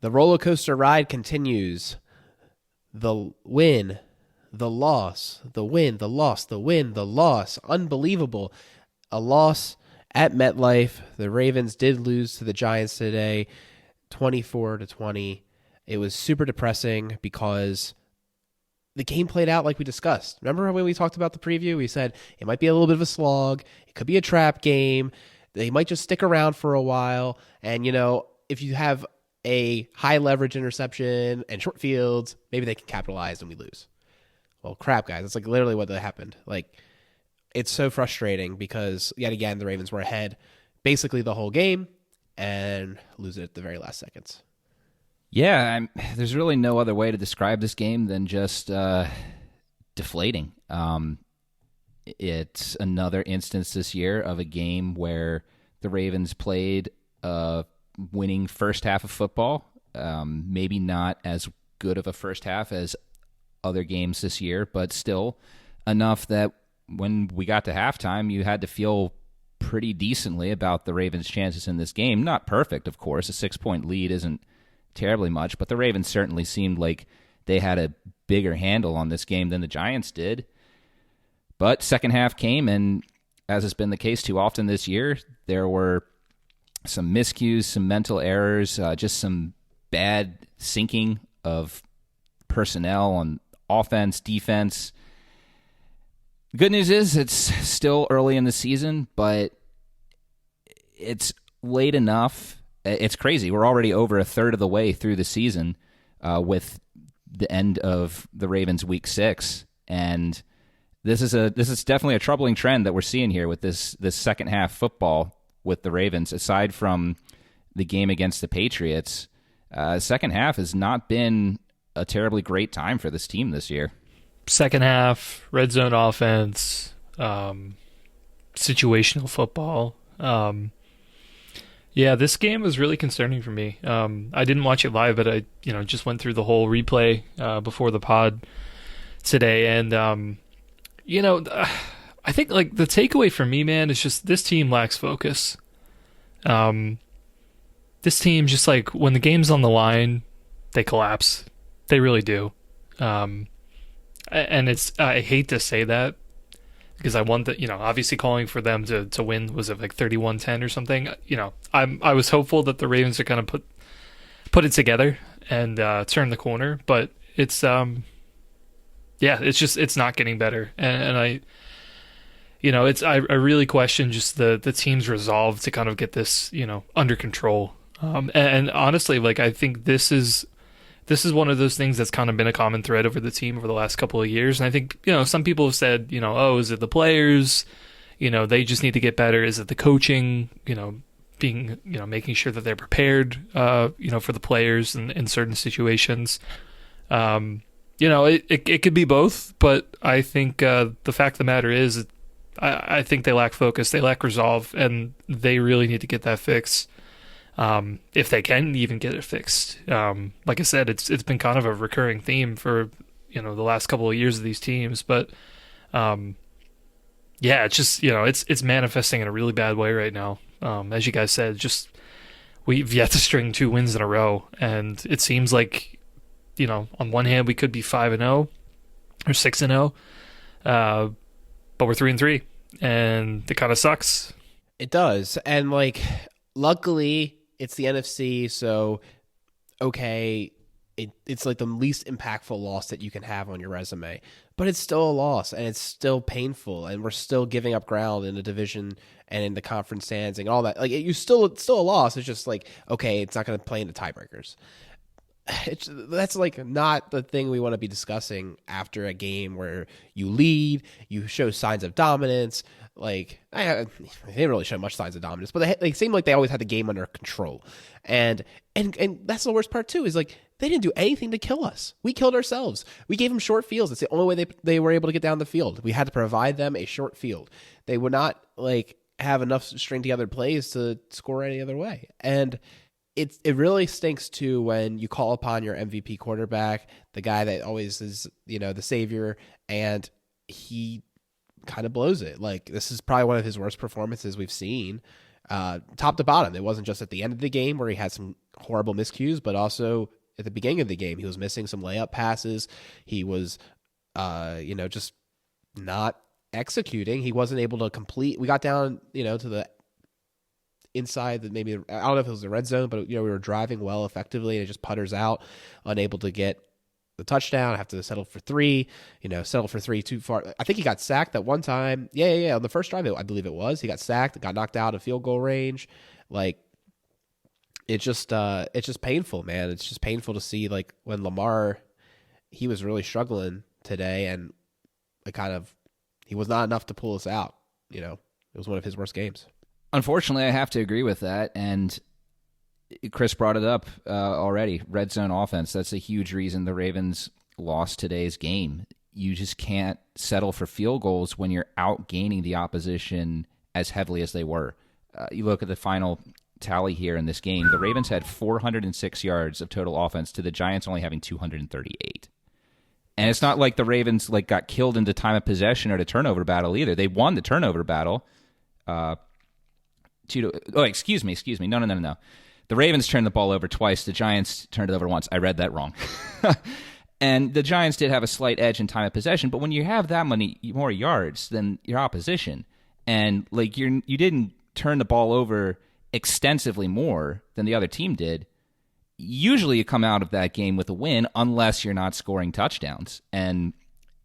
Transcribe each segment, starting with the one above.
The roller coaster ride continues. The win, the loss, the win, the loss, the win, the loss. Unbelievable. A loss at MetLife. The Ravens did lose to the Giants today, 24-20. It was super depressing because the game played out like we discussed. Remember when we talked about the preview? We said it might be a little bit of a slog. It could be a trap game. They might just stick around for a while. And, if you have a high leverage interception and short fields, maybe they can capitalize and we lose. Well, crap, guys. That's like literally what happened. Like, it's so frustrating because, yet again, the Ravens were ahead basically the whole game and lose it at the very last seconds. Yeah, there's really no other way to describe this game than just deflating. It's another instance this year of a game where the Ravens played a winning first half of football. Maybe not as good of a first half as other games this year, but still enough that when we got to halftime, you had to feel pretty decently about the Ravens' chances in this game. Not perfect, of course. A 6-point lead isn't terribly much, but the Ravens certainly seemed like they had a bigger handle on this game than the Giants did. But second half came, and as has been the case too often this year, there were some miscues, some mental errors, just some bad syncing of personnel on offense, defense. The good news is it's still early in the season, but it's late enough. It's crazy. We're already over a third of the way through the season with the end of the Ravens' Week 6, and this is definitely a troubling trend that we're seeing here with this second half football with the Ravens. Aside from the game against the Patriots, second half has not been a terribly great time for this team this year. Second half, red zone offense, situational football. Yeah, this game was really concerning for me. I didn't watch it live, but I just went through the whole replay before the pod today, and I think like the takeaway for me, man, is just this team lacks focus. This team just like when the game's on the line, they collapse. They really do. And I hate to say that because I want that, obviously calling for them to win, was it like 31-10 or something? I was hopeful that the Ravens are going to put it together and turn the corner, but it's it's not getting better. And I really question just the team's resolve to kind of get this, under control. And honestly, like, I think this is one of those things that's kind of been a common thread over the team over the last couple of years. And I think, some people have said, is it the players? They just need to get better. Is it the coaching? Being, making sure that they're prepared, for the players in certain situations. It could be both, but I think the fact of the matter is, I think they lack focus, they lack resolve, and they really need to get that fixed. If they can even get it fixed. Like I said, it's been kind of a recurring theme for, the last couple of years of these teams, but, it's just, it's manifesting in a really bad way right now. As you guys said, just, we've yet to string 2 wins in a row, and it seems like, on one hand we could be 5-0 or 6-0, but we're 3-3, and it kind of sucks. It does. And like, luckily it's the NFC, so okay, it's like the least impactful loss that you can have on your resume, but it's still a loss and it's still painful, and we're still giving up ground in the division and in the conference standings and all that. Like, it's still a loss. It's just like, okay, it's not going to play into tiebreakers. That's like not the thing we want to be discussing after a game where you lead, you show signs of dominance. Like, they didn't really show much signs of dominance, but they seemed like they always had the game under control. And that's the worst part too, is like, they didn't do anything to kill us. We killed ourselves. We gave them short fields. It's the only way they were able to get down the field. We had to provide them a short field. They would not like have enough string together plays to score any other way. And it really stinks too when you call upon your MVP quarterback, the guy that always is, the savior, and he kind of blows it. Like, this is probably one of his worst performances we've seen, top to bottom. It wasn't just at the end of the game where he had some horrible miscues, but also at the beginning of the game, he was missing some layup passes. He was, just not executing. He wasn't able to complete. We got down, to the inside that maybe, I don't know if it was the red zone, but we were driving well effectively, and it just putters out, unable to get the touchdown. Have to settle for three too far. I think he got sacked that one time. Yeah. On the first drive, I believe it was. He got sacked, got knocked out of field goal range. Like, it's just painful, man. It's just painful to see, like, when Lamar, he was really struggling today, and he was not enough to pull us out. It was one of his worst games. Unfortunately, I have to agree with that, and Chris brought it up already. Red zone offense, that's a huge reason the Ravens lost today's game. You just can't settle for field goals when you're outgaining the opposition as heavily as they were. You look at the final tally here in this game, the Ravens had 406 yards of total offense to the Giants only having 238. And it's not like the Ravens got killed in the time of possession or the turnover battle either. They won the turnover battle. Excuse me. No. The Ravens turned the ball over twice. The Giants turned it over once. I read that wrong. And the Giants did have a slight edge in time of possession, but when you have that many more yards than your opposition, and you didn't turn the ball over extensively more than the other team did, usually you come out of that game with a win unless you're not scoring touchdowns. And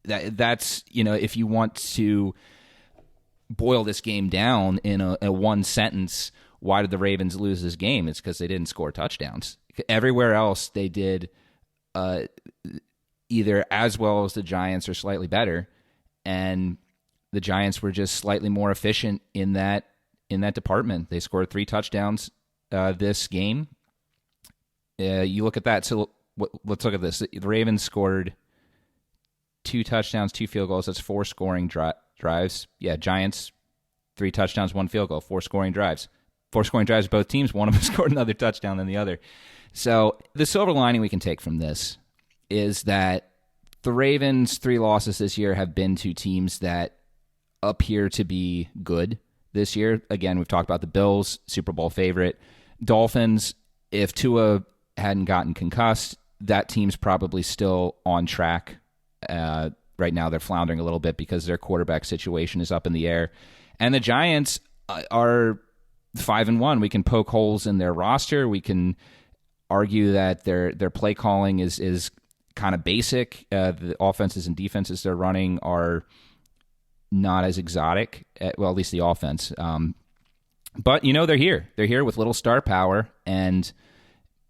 that's, if you want to boil this game down in a one sentence, why did the Ravens lose this game? It's because they didn't score touchdowns. Everywhere else they did either as well as the Giants or slightly better, and the Giants were just slightly more efficient in that department. They scored 3 touchdowns this game. You look at that. So let's look at this. The Ravens scored 2 touchdowns, 2 field goals. That's 4 scoring drives. Yeah, Giants, 3 touchdowns, 1 field goal, 4 scoring drives. 4 scoring drives, both teams. One of them scored another touchdown than the other. So the silver lining we can take from this is that the Ravens' 3 losses this year have been to teams that appear to be good this year. Again, we've talked about the Bills, Super Bowl favorite. Dolphins, if Tua hadn't gotten concussed, that team's probably still on track. Right now they're floundering a little bit because their quarterback situation is up in the air. And the Giants are 5-1. We can poke holes in their roster. We can argue that their play calling is kind of basic. The offenses and defenses they're running are not as exotic. At least the offense. But, they're here. They're here with little star power, and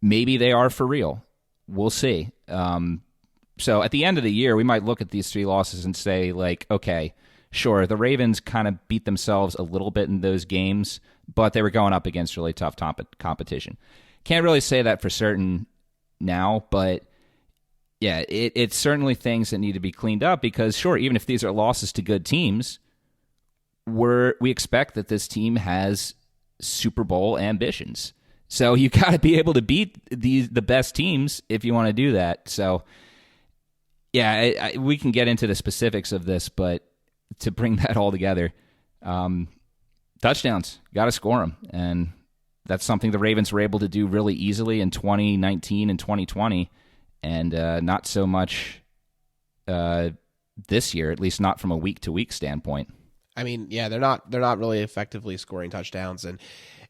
maybe they are for real. We'll see. So at the end of the year, we might look at these 3 losses and say, okay, sure, the Ravens kind of beat themselves a little bit in those games, but they were going up against really tough competition. Can't really say that for certain now, but yeah, it's certainly things that need to be cleaned up because, sure, even if these are losses to good teams, we expect that this team has Super Bowl ambitions. So you got to be able to beat the best teams if you want to do that. So yeah, we can get into the specifics of this, but to bring that all together, touchdowns, got to score them. And that's something the Ravens were able to do really easily in 2019 and 2020, and not so much this year, at least not from a week-to-week standpoint. I mean, yeah, they're not really effectively scoring touchdowns. And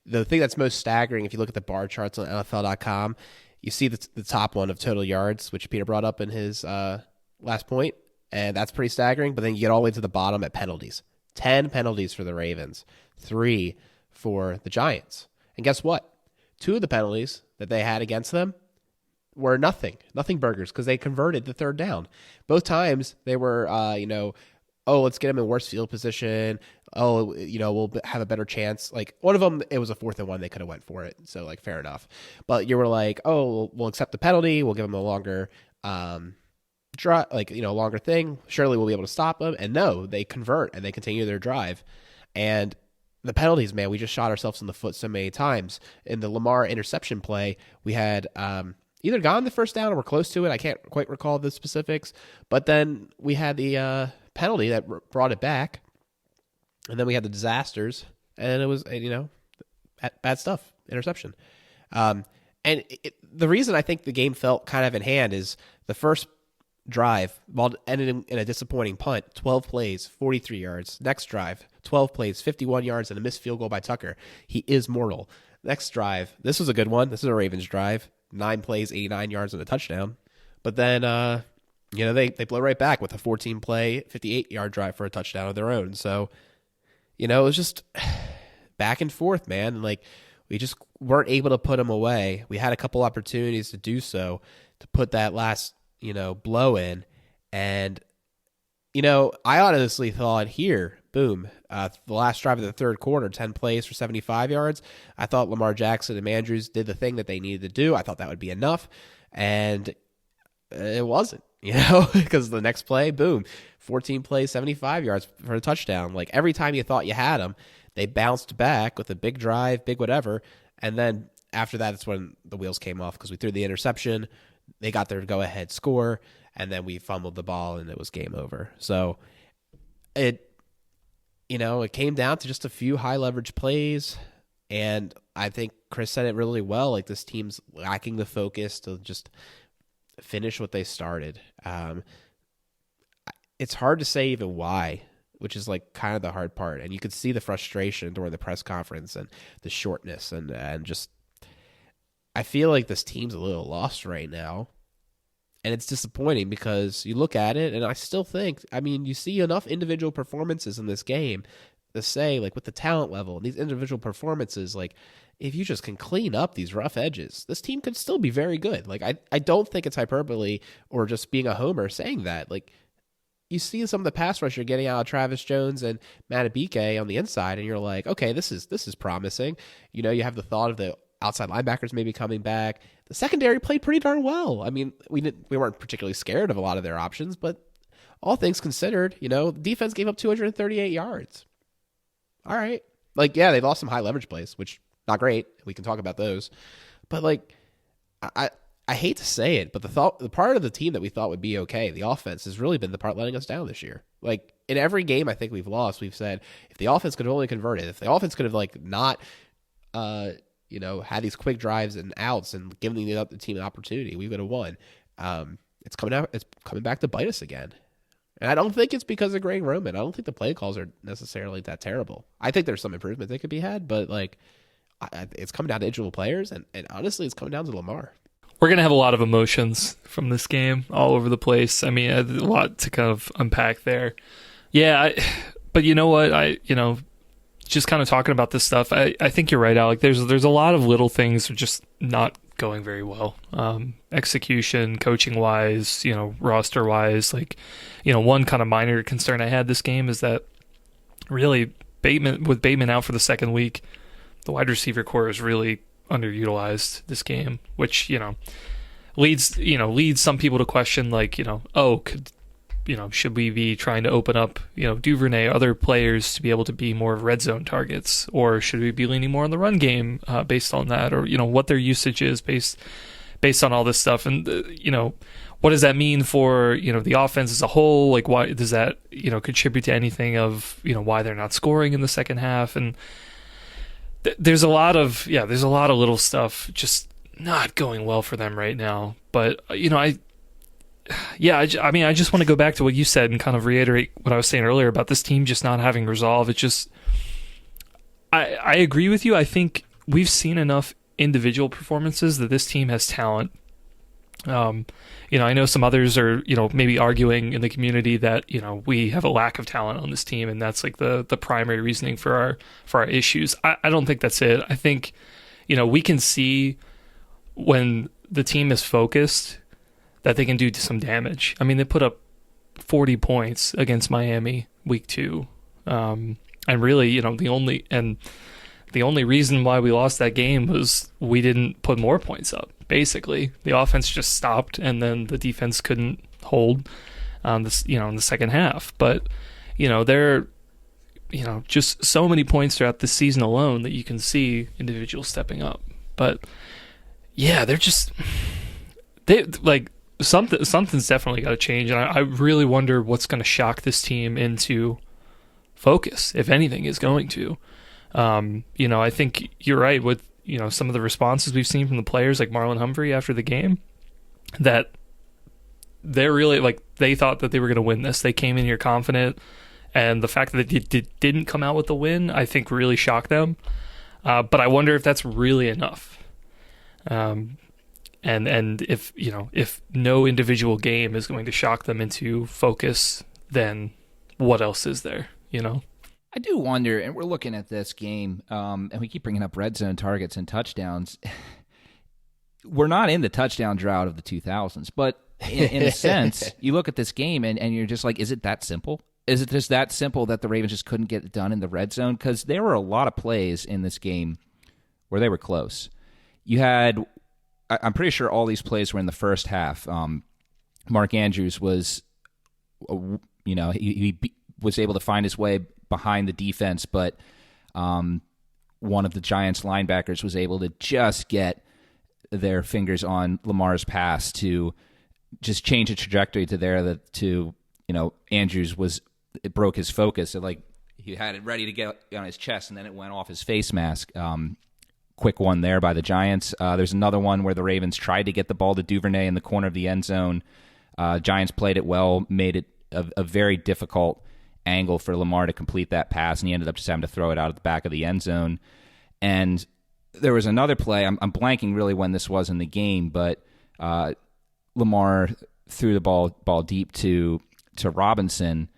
the thing that's most staggering, if you look at the bar charts on NFL.com, you see the top one of total yards, which Peter brought up in his last point, and that's pretty staggering. But then you get all the way to the bottom at penalties. 10 penalties for the Ravens, 3 for the Giants. And guess what? 2 of the penalties that they had against them were nothing burgers, because they converted the third down. Both times they were, let's get them in worse field position. We'll have a better chance. Like, one of them, it was a 4th and 1. They could have went for it. So, fair enough. But you were like, we'll accept the penalty. We'll give them a longer longer thing. Surely we'll be able to stop them. And no, they convert and they continue their drive. And the penalties, man, we just shot ourselves in the foot so many times. In the Lamar interception play, we had either gotten the first down or we're close to it. I can't quite recall the specifics. But then we had the penalty that brought it back. And then we had the disasters. And it was, bad stuff. Interception. And the reason I think the game felt kind of in hand is the first drive ended in a disappointing punt, 12 plays, 43 yards. Next drive, 12 plays, 51 yards, and a missed field goal by Tucker. He is mortal. Next drive, this was a good one. This is a Ravens drive. 9 plays, 89 yards, and a touchdown. But then, they blow right back with a 14-play, 58-yard drive for a touchdown of their own. So, it was just back and forth, man. Like, we just weren't able to put them away. We had a couple opportunities to do so, to put that last, blow in. And, I honestly thought here, boom, the last drive of the third quarter, 10 plays for 75 yards. I thought Lamar Jackson and Andrews did the thing that they needed to do. I thought that would be enough. And it wasn't, because the next play, boom, 14 plays, 75 yards for a touchdown. Like every time you thought you had them, they bounced back with a big drive, big whatever. And then after that, that's when the wheels came off because we threw the interception. They got their go-ahead score, and then we fumbled the ball, and it was game over. So it came down to just a few high-leverage plays, and I think Chris said it really well. Like, this team's lacking the focus to just finish what they started. It's hard to say even why, which is like kind of the hard part. And you could see the frustration during the press conference and the shortness and just, I feel like this team's a little lost right now. And it's disappointing because you look at it and I still think, you see enough individual performances in this game to say, like, with the talent level and these individual performances, like, if you just can clean up these rough edges, this team could still be very good. Like, I don't think it's hyperbole or just being a homer saying that. Like, you see some of the pass rush you're getting out of Travis Jones and Matabike on the inside, and you're like, okay, this is promising. You have the thought of the outside linebackers maybe coming back. The secondary played pretty darn well. We weren't particularly scared of a lot of their options, but all things considered, the defense gave up 238 yards. All right. Like, yeah, they lost some high leverage plays, which not great. We can talk about those. But like, I hate to say it, but the part of the team that we thought would be okay, the offense, has really been the part letting us down this year. Like, in every game I think we've lost, we've said, if the offense could have only converted, if the offense could have like not had these quick drives and outs and given the team an opportunity, we would have won. It's coming back to bite us again. And I don't think it's because of Greg Roman. I don't think the play calls are necessarily that terrible. I think there's some improvement that could be had, but like, it's coming down to individual players, and honestly, it's coming down to Lamar. We're going to have a lot of emotions from this game all over the place. A lot to kind of unpack there. Yeah, but you know what? Just kind of talking about this stuff, I think you're right, Alec. There's a lot of little things that are just not going very well. Execution, coaching-wise, roster-wise. Like, one kind of minor concern I had this game is that really Bateman out for the second week, the wide receiver core is really underutilized this game, which leads some people to question, like, should we be trying to open up Duvernay, other players, to be able to be more red zone targets, or should we be leaning more on the run game based on that, or what their usage is based on all this stuff, and what does that mean for the offense as a whole? Like, why does that contribute to anything of why they're not scoring in the second half? And there's a lot of little stuff just not going well for them right now. But I just want to go back to what you said and kind of reiterate what I was saying earlier about this team just not having resolve. It's just, I agree with you. I think we've seen enough individual performances that this team has talent. I know some others are, maybe arguing in the community that, we have a lack of talent on this team, and that's like the primary reasoning for our issues. I don't think that's it. I think, we can see when the team is focused that they can do some damage. They put up 40 points against Miami week 2. And really, the only reason why we lost that game was we didn't put more points up. Basically, the offense just stopped, and then the defense couldn't hold in the second half. But there are just so many points throughout the season alone that you can see individuals stepping up. But yeah, something's definitely got to change, and I really wonder what's going to shock this team into focus, if anything is going to. I think you're right with some of the responses we've seen from the players like Marlon Humphrey after the game, that they're really like, they thought that they were going to win this. They came in here confident, and the fact that they didn't come out with the win, I think, really shocked them. But I wonder if that's really enough. And if no individual game is going to shock them into focus, then what else is there? I do wonder, and we're looking at this game, and we keep bringing up red zone targets and touchdowns. We're not in the touchdown drought of the 2000s, but in a sense, you look at this game and you're just like, is it that simple? Is it just that simple that the Ravens just couldn't get it done in the red zone? Because there were a lot of plays in this game where they were close. You had, I'm pretty sure all these plays were in the first half. Mark Andrews was, he was able to find his way behind the defense, but one of the Giants linebackers was able to just get their fingers on Lamar's pass to just change the trajectory to there Andrews it broke his focus. So he had it ready to get on his chest, and then it went off his face mask. Quick one there by the Giants. There's another one where the Ravens tried to get the ball to Duvernay in the corner of the end zone. Giants played it well, made it a very difficult angle for Lamar to complete that pass, and he ended up just having to throw it out at the back of the end zone. And there was another play. I'm blanking really when this was in the game, but Lamar threw the ball deep to Robinson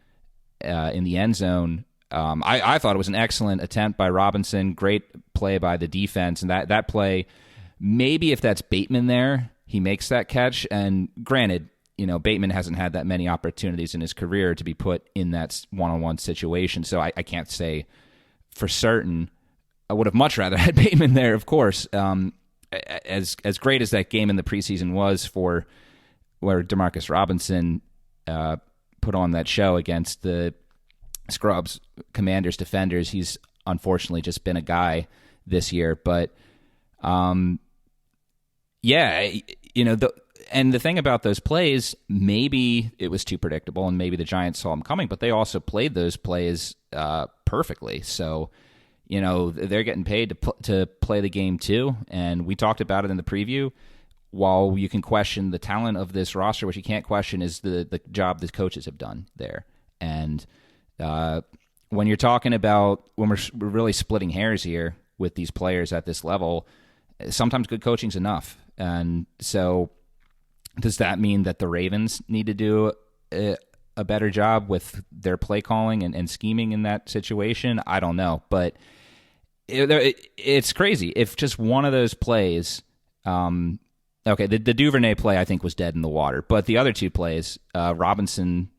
in the end zone. I thought it was an excellent attempt by Robinson. Great play by the defense. And that play, maybe if that's Bateman there, he makes that catch. And granted, Bateman hasn't had that many opportunities in his career to be put in that one-on-one situation. So I can't say for certain. I would have much rather had Bateman there, of course. As great as that game in the preseason was for where Demarcus Robinson put on that show against the Scrubs, Commanders, defenders, he's unfortunately just been a guy this year. But and the thing about those plays, maybe it was too predictable, and maybe the Giants saw them coming, but they also played those plays perfectly. So, they're getting paid to play the game too, and we talked about it in the preview. While you can question the talent of this roster, what you can't question is the job the coaches have done there. And when you're talking about, when we're really splitting hairs here with these players at this level, sometimes good coaching's enough. And so does that mean that the Ravens need to do a better job with their play calling and scheming in that situation? I don't know. But it's crazy. If just one of those plays, okay, the Duvernay play I think was dead in the water. But the other two plays, Robinson,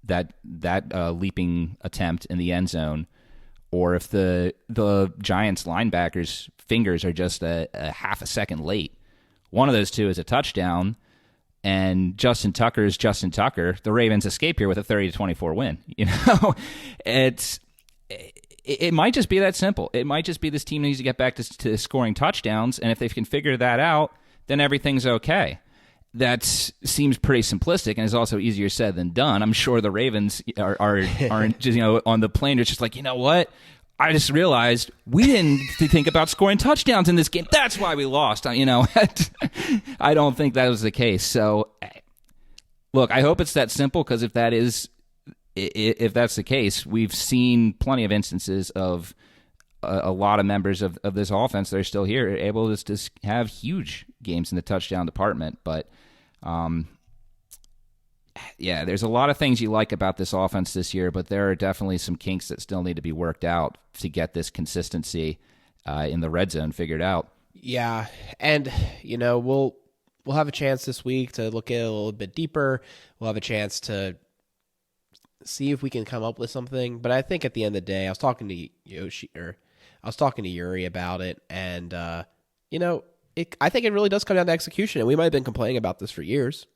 that leaping attempt in the end zone, or if the Giants linebackers' fingers are just a half a second late, one of those two is a touchdown, and Justin Tucker is Justin Tucker. The Ravens escape here with a 30-24 win. It might just be that simple. It might just be this team needs to get back to scoring touchdowns, and if they can figure that out, then everything's okay. That seems pretty simplistic and is also easier said than done. I'm sure the Ravens aren't just, on the plane. It's just like, you know what? I just realized we didn't think about scoring touchdowns in this game. That's why we lost. I don't think that was the case. So, look, I hope it's that simple, because if that's the case, we've seen plenty of instances of a lot of members of this offense that are still here able to have huge games in the touchdown department. But there's a lot of things you like about this offense this year, but there are definitely some kinks that still need to be worked out to get this consistency in the red zone figured out. Yeah, and we'll have a chance this week to look at it a little bit deeper. We'll have a chance to see if we can come up with something. But I think at the end of the day, I was talking to Yuri about it, and I think it really does come down to execution. And we might have been complaining about this for years,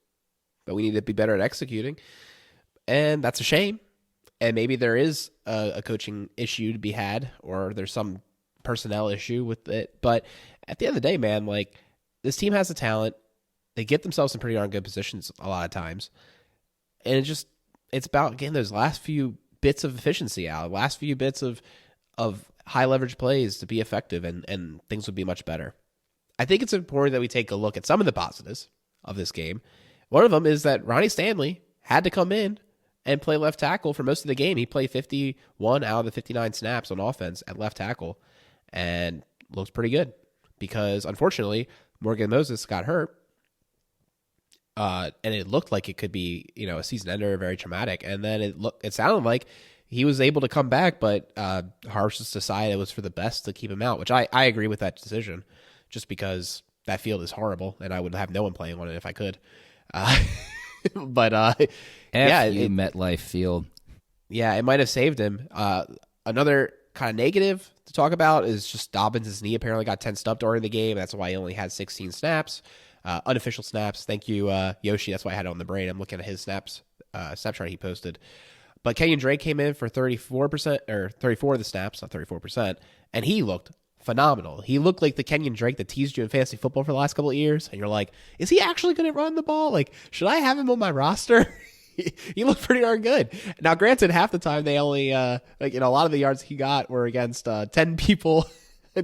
but we need to be better at executing, and that's a shame. And maybe there is a coaching issue to be had, or there's some personnel issue with it. But at the end of the day, man, this team has the talent. They get themselves in pretty darn good positions a lot of times, and it's about getting those last few bits of efficiency out, last few bits of of high leverage plays to be effective, and things would be much better. I think it's important that we take a look at some of the positives of this game. One of them is that Ronnie Stanley had to come in and play left tackle for most of the game. He played 51 out of the 59 snaps on offense at left tackle and looked pretty good because, unfortunately, Morgan Moses got hurt. And it looked like it could be, a season ender, very traumatic. And then it sounded like he was able to come back, but Harsh just decided it was for the best to keep him out, which I agree with that decision, just because that field is horrible, and I would have no one playing on it if I could. But Metlife field. Yeah, it might have saved him. Another kind of negative to talk about is just Dobbins' knee apparently got tensed up during the game. That's why he only had 16 snaps. Unofficial snaps. Thank you, Yoshi. That's why I had it on the brain. I'm looking at his snaps, snapshot he posted. But Kenyon Drake came in for 34%, or 34 of the snaps, not 34%, and he looked phenomenal. He looked like the Kenyon Drake that teased you in fantasy football for the last couple of years, and you're like, is he actually going to run the ball? Like, should I have him on my roster? He looked pretty darn good. Now, granted, half the time they only, a lot of the yards he got were against 10 people.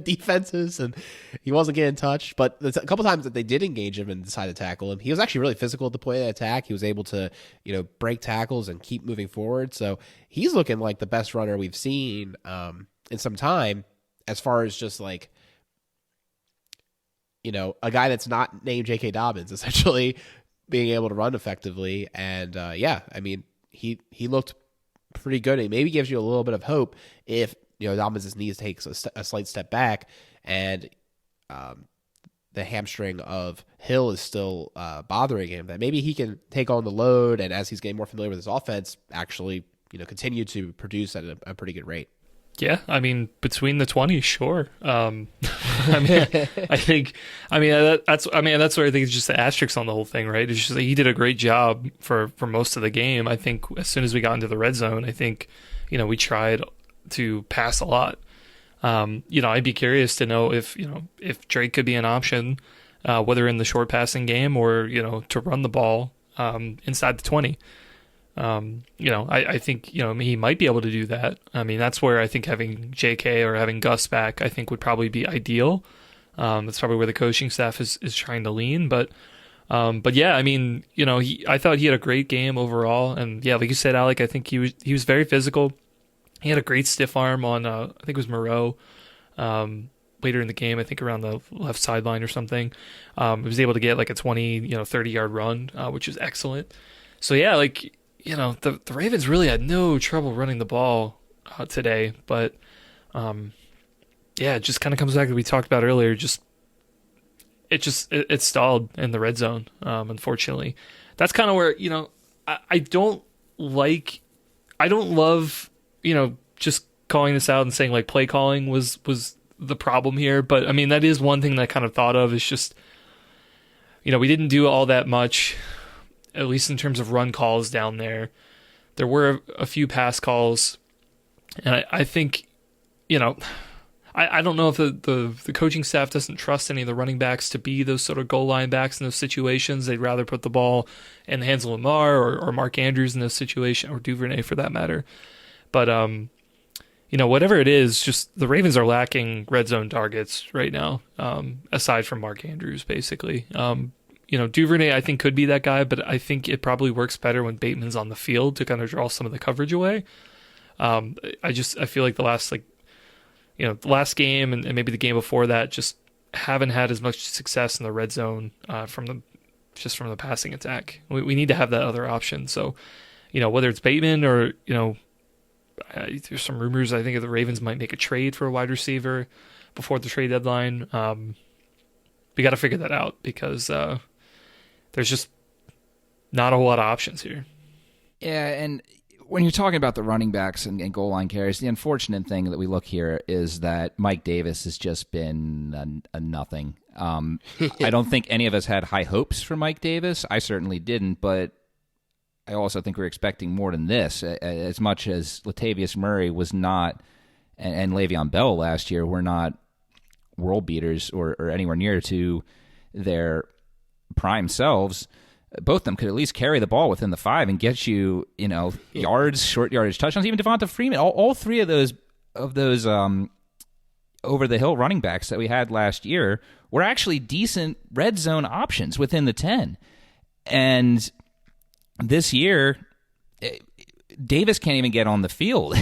Defenses, and he wasn't getting touched, but a couple times that they did engage him and decide to tackle him, he was actually really physical at the point of the attack. He was able to, break tackles and keep moving forward. So he's looking like the best runner we've seen in some time, as far as just like, a guy that's not named J.K. Dobbins, essentially being able to run effectively. And he looked pretty good. It maybe gives you a little bit of hope if Dobbins' knees takes a slight step back, and the hamstring of Hill is still bothering him, that maybe he can take on the load, and as he's getting more familiar with his offense, actually continue to produce at a pretty good rate. Yeah, between the 20s, sure. That's where I think it's just the asterisk on the whole thing, right? It's just that he did a great job for most of the game. I think as soon as we got into the red zone, I think we tried to pass a lot. I'd be curious to know if Drake could be an option, whether in the short passing game or to run the ball inside the 20. I think he might be able to do that. That's where I think having JK or having Gus back, I think would probably be ideal. That's probably where the coaching staff is trying to lean. But yeah, I thought he had a great game overall. And yeah, like you said, Alec, I think he was very physical. He had a great stiff arm on, I think it was Moreau, later in the game, I think around the left sideline or something. He was able to get like a 20, 30-yard run, which is excellent. So yeah, the Ravens really had no trouble running the ball today. But it just kind of comes back to what we talked about earlier. It stalled in the red zone, unfortunately. That's kind of where, I don't love just calling this out and saying like play calling was the problem here. But that is one thing that I kind of thought of is just, we didn't do all that much, at least in terms of run calls down there. There were a few pass calls, and I think, I don't know if the coaching staff doesn't trust any of the running backs to be those sort of goal line backs in those situations. They'd rather put the ball in the hands of Lamar or Mark Andrews in those situations, or Duvernay for that matter. But, whatever it is, just the Ravens are lacking red zone targets right now, aside from Mark Andrews, basically. Duvernay, I think, could be that guy, but I think it probably works better when Bateman's on the field to kind of draw some of the coverage away. I feel like the last game and maybe the game before that just haven't had as much success in the red zone from the passing attack. We need to have that other option. So, whether it's Bateman or, there's some rumors, I think, the Ravens might make a trade for a wide receiver before the trade deadline. We got to figure that out because there's just not a whole lot of options here. Yeah, and when you're talking about the running backs and goal line carries, the unfortunate thing that we look here is that Mike Davis has just been a nothing. I don't think any of us had high hopes for Mike Davis. I certainly didn't, but I also think we're expecting more than this. As much as Latavius Murray was not, and Le'Veon Bell last year were not world beaters or anywhere near to their prime selves, both of them could at least carry the ball within the 5 and get you, yards, short yardage touchdowns. Even Devonta Freeman, all three of those of those over the hill running backs that we had last year were actually decent red zone options within the 10. And this year, Davis can't even get on the field.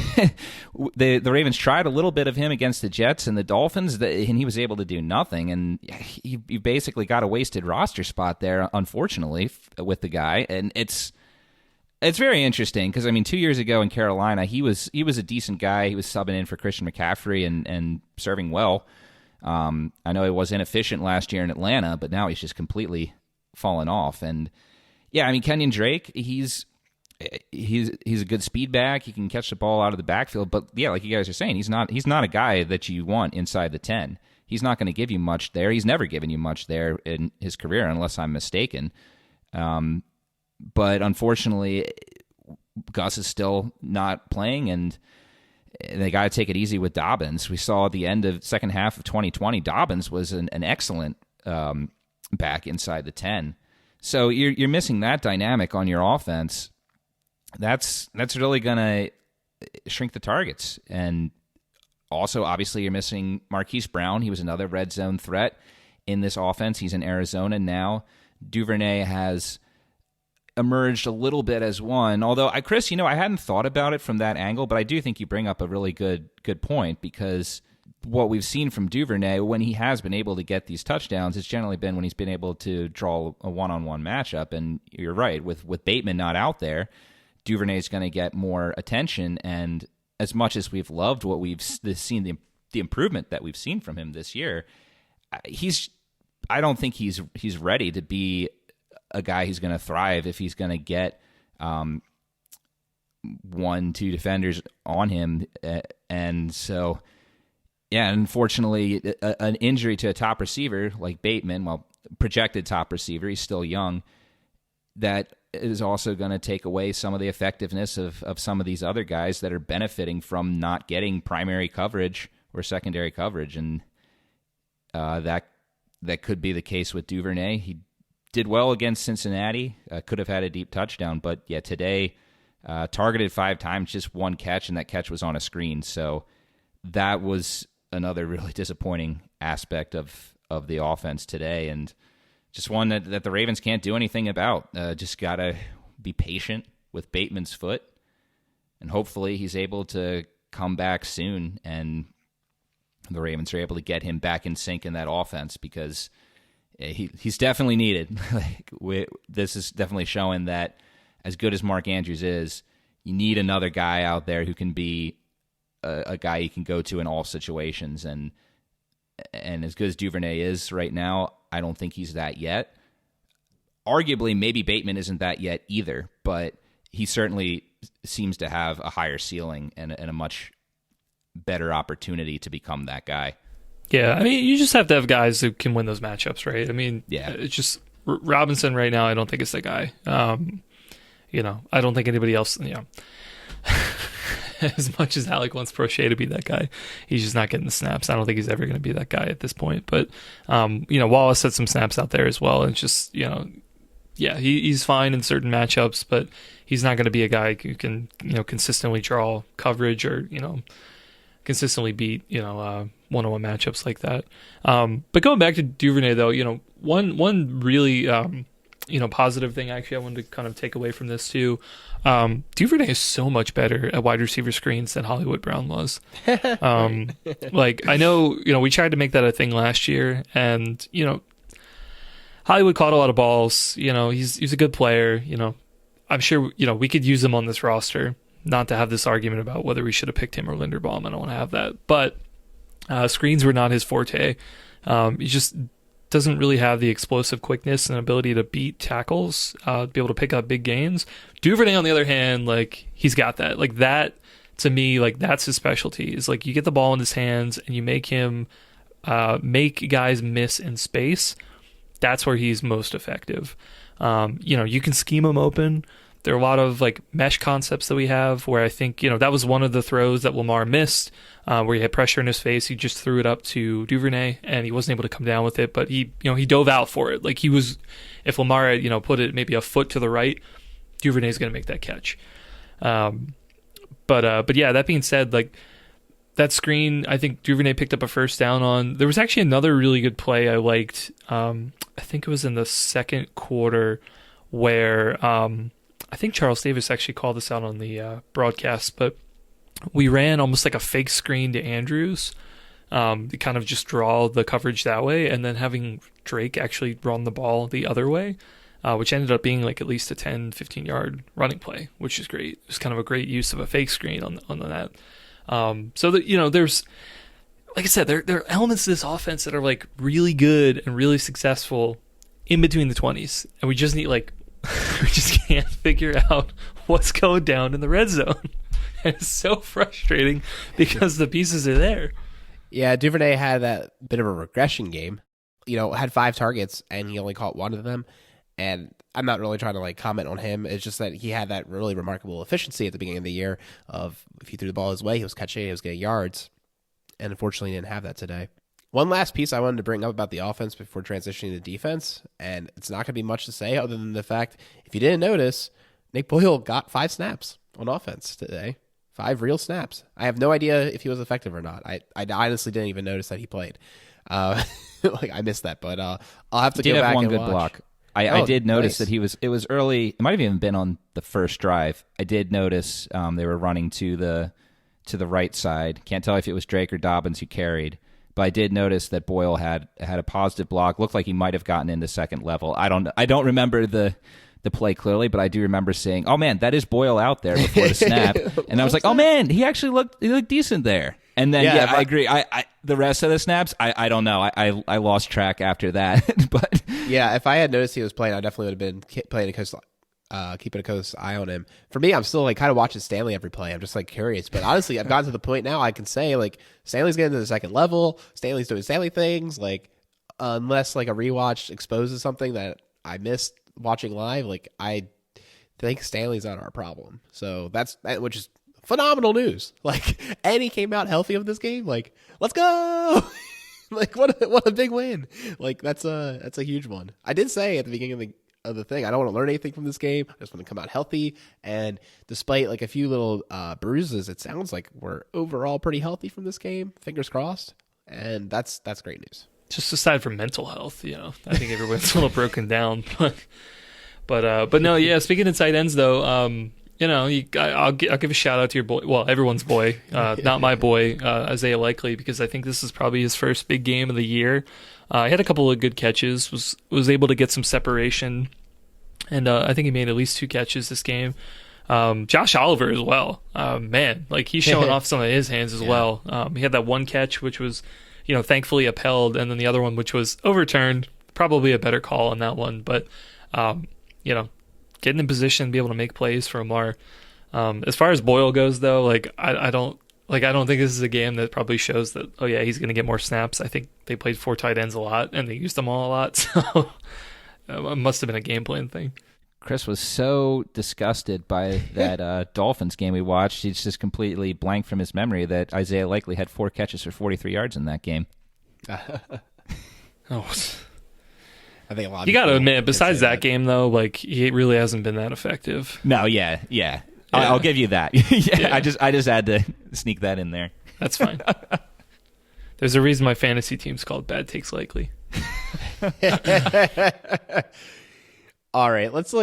The Ravens tried a little bit of him against the Jets and the Dolphins, and he was able to do nothing. And you basically got a wasted roster spot there, unfortunately, with the guy. And it's very interesting because, I mean, 2 years ago in Carolina, he was a decent guy. He was subbing in for Christian McCaffrey and serving well. I know he was inefficient last year in Atlanta, but now he's just completely fallen off. And yeah, I mean, Kenyon Drake, he's a good speed back. He can catch the ball out of the backfield, but yeah, like you guys are saying, he's not a guy that you want inside the 10. He's not going to give you much there. He's never given you much there in his career, unless I'm mistaken. But unfortunately, Gus is still not playing, and they got to take it easy with Dobbins. We saw at the end of second half of 2020, Dobbins was an excellent back inside the 10. So you're missing that dynamic on your offense. That's really going to shrink the targets. And also, obviously, you're missing Marquise Brown. He was another red zone threat in this offense. He's in Arizona now. Duvernay has emerged a little bit as one. Although, Chris, I hadn't thought about it from that angle, but I do think you bring up a really good point, because what we've seen from Duvernay when he has been able to get these touchdowns, it's generally been when he's been able to draw a one-on-one matchup. And you're right, with Bateman not out there, Duvernay's going to get more attention. And as much as we've loved what we've seen, the improvement that we've seen from him this year, I don't think he's ready to be a guy who's going to thrive if he's going to get 1-2 defenders on him. And so, yeah, unfortunately, an injury to a top receiver like Bateman, projected top receiver, he's still young, that is also going to take away some of the effectiveness of some of these other guys that are benefiting from not getting primary coverage or secondary coverage. And that could be the case with Duvernay. He did well against Cincinnati, could have had a deep touchdown, but yeah, today targeted 5 times, just 1 catch, and that catch was on a screen. So that was another really disappointing aspect of the offense today, and just one that the Ravens can't do anything about. Just got to be patient with Bateman's foot, and hopefully he's able to come back soon, and the Ravens are able to get him back in sync in that offense, because he's definitely needed. This is definitely showing that as good as Mark Andrews is, you need another guy out there who can be a guy you can go to in all situations. And as good as Duvernay is right now, I don't think he's that yet. Arguably, maybe Bateman isn't that yet either, but he certainly seems to have a higher ceiling and a much better opportunity to become that guy. Yeah, I mean, you just have to have guys who can win those matchups, right? I mean, yeah, it's just Robinson right now. I don't think it's the guy. I don't think anybody else. As much as Alec wants Prochet to be that guy, he's just not getting the snaps. I don't think he's ever going to be that guy at this point. But Wallace had some snaps out there as well. And it's just he's fine in certain matchups, but he's not going to be a guy who can consistently draw coverage or consistently beat one-on-one matchups like that. But going back to Duvernay, though, one really positive thing actually I wanted to kind of take away from this too. Duvernay is so much better at wide receiver screens than Hollywood Brown was. I know we tried to make that a thing last year, and Hollywood caught a lot of balls. He's a good player. I'm sure we could use him on this roster. Not to have this argument about whether we should have picked him or Linderbaum. I don't want to have that. But screens were not his forte. He just doesn't really have the explosive quickness and ability to beat tackles, be able to pick up big gains. Duvernay, on the other hand, he's got that. That, to me, that's his specialty. Is you get the ball in his hands and you make him make guys miss in space. That's where he's most effective. You can scheme him open. There are a lot of mesh concepts that we have where I think, that was one of the throws that Lamar missed, where he had pressure in his face. He just threw it up to Duvernay and he wasn't able to come down with it, but he dove out for it. If Lamar had, put it maybe a foot to the right, Duvernay's going to make that catch. But yeah, that being said, that screen, I think Duvernay picked up a first down on. There was actually another really good play I liked. I think it was in the second quarter where I think Charles Davis actually called this out on the broadcast, but we ran almost like a fake screen to Andrews to kind of just draw the coverage that way, and then having Drake actually run the ball the other way, which ended up being like at least a 10, 15-yard running play, which is great. It was kind of a great use of a fake screen on that. So that, there's, like I said, there are elements to this offense that are like really good and really successful in between the 20s, and we just need we just can't figure out what's going down in the red zone. And it's so frustrating because the pieces are there. Yeah, Duvernay had that bit of a regression game. Had 5 targets and he only caught 1 of them. And I'm not really trying to comment on him. It's just that he had that really remarkable efficiency at the beginning of the year of if you threw the ball his way, he was catching it, he was getting yards. And unfortunately, he didn't have that today. One last piece I wanted to bring up about the offense before transitioning to defense, and it's not going to be much to say other than the fact, if you didn't notice, Nick Boyle got 5 snaps on offense today. 5 real snaps. I have no idea if he was effective or not. I honestly didn't even notice that he played. I missed that, but I'll have to go back and watch. He did have one good block. I did notice that it was early. It might have even been on the first drive. I did notice they were running to the right side. Can't tell if it was Drake or Dobbins who carried, but I did notice that Boyle had a positive block. Looked like he might have gotten into second level. I don't remember the play clearly, but I do remember saying, "Oh man, that is Boyle out there before the snap," and I was like, "Oh man, he actually looked decent there." And then I agree. I the rest of the snaps, I don't know. I lost track after that, but yeah, if I had noticed he was playing, I definitely would have been keeping a close eye on him. For me, I'm still kind of watching Stanley every play. I'm just curious, but honestly, I've gotten to the point now I can say Stanley's getting to the second level. Stanley's doing Stanley things. Unless a rewatch exposes something that I missed watching live, I think Stanley's not our problem. So which is phenomenal news. And he came out healthy of this game. Let's go. What a big win. That's a huge one. I did say at the beginning of the thing, I don't want to learn anything from this game. I just want to come out healthy. And despite a few little bruises, it sounds like we're overall pretty healthy from this game. Fingers crossed. And that's great news. Just aside from mental health, I think everyone's a little broken down. But no, yeah. Speaking of tight ends, though, I'll give a shout out to your boy. Well, everyone's boy, not my boy, Isaiah Likely, because I think this is probably his first big game of the year. He had a couple of good catches, was able to get some separation, and I think he made at least 2 catches this game. Josh Oliver as well, man, he's showing off some of his hands as well. He had that one catch which was, thankfully upheld, and then the other one which was overturned. Probably a better call on that one, but getting in position, be able to make plays for Amar. As far as Boyle goes, though, I don't think this is a game that probably shows that, oh yeah, he's going to get more snaps. I think they played 4 tight ends a lot and they used them all a lot, so it must have been a game plan thing. Chris was so disgusted by that Dolphins game we watched. He's just completely blanked from his memory that Isaiah Likely had 4 catches for 43 yards in that game. Oh. I think a lot of you got to admit, besides that game, though, he really hasn't been that effective. No, yeah. I'll give you that. Yeah. I just had to sneak that in there. That's fine. There's a reason my fantasy team's called Bad Takes Likely. All right, let's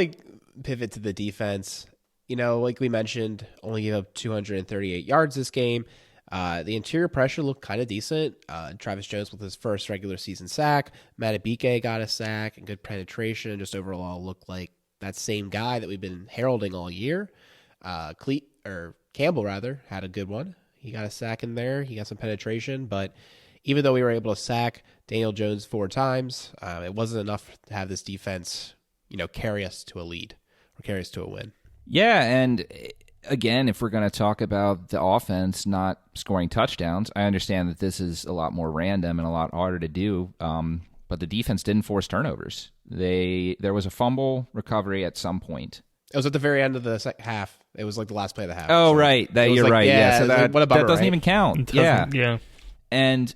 pivot to the defense. Like we mentioned, only gave up 238 yards this game. The interior pressure looked kind of decent. Travis Jones with his first regular season sack. Matabike got a sack and good penetration. Just overall looked like that same guy that we've been heralding all year. Campbell had a good one. He got a sack in there. He got some penetration, but even though we were able to sack Daniel Jones 4 times, it wasn't enough to have this defense, carry us to a lead or carry us to a win. Yeah, and again, if we're going to talk about the offense not scoring touchdowns, I understand that this is a lot more random and a lot harder to do, but the defense didn't force turnovers. There was a fumble recovery at some point. It was at the very end of the half. It was the last play of the half. Oh, so right. You're right. Yeah, so that doesn't even count. Yeah. And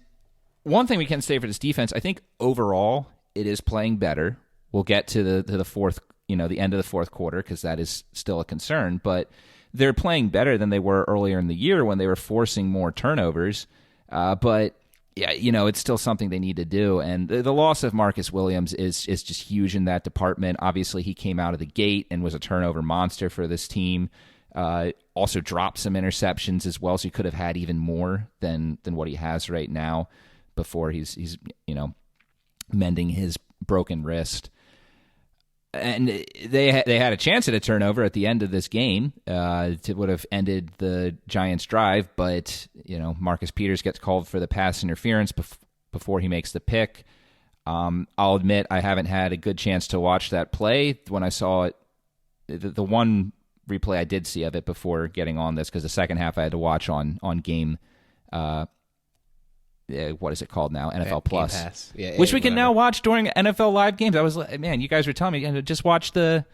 one thing we can say for this defense, I think overall it is playing better. We'll get to the fourth, the end of the fourth quarter, because that is still a concern. But they're playing better than they were earlier in the year when they were forcing more turnovers. But yeah, it's still something they need to do. And the loss of Marcus Williams is just huge in that department. Obviously, he came out of the gate and was a turnover monster for this team. Also dropped some interceptions as well, so he could have had even more than what he has right now before he's mending his broken wrist. And they had a chance at a turnover at the end of this game to would have ended the Giants' drive, but Marcus Peters gets called for the pass interference before he makes the pick. I'll admit I haven't had a good chance to watch that play. When I saw it, the one replay I did see of it before getting on this, because the second half I had to watch on game. What is it called now? NFL Plus, which we can now watch during NFL live games. I was like, man, you guys were telling me just watch the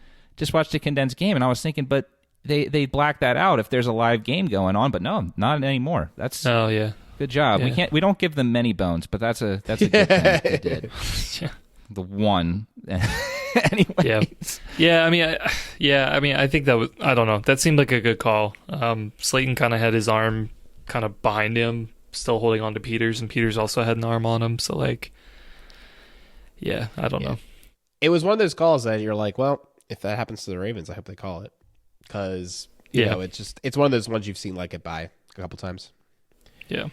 condensed game, and I was thinking, but they black that out if there's a live game going on. But no, not anymore. That's good job. Yeah. We don't give them many bones, but that's a good thing they did. Yeah. The one, anyways. Yeah. I mean, I think that was. I don't know. That seemed like a good call. Slayton kind of had his arm kind of behind him, still holding on to Peters, and Peters also had an arm on him. So, I don't know. It was one of those calls that you're like, well, if that happens to the Ravens, I hope they call it. Because, it's one of those ones you've seen get by a couple times. Yeah.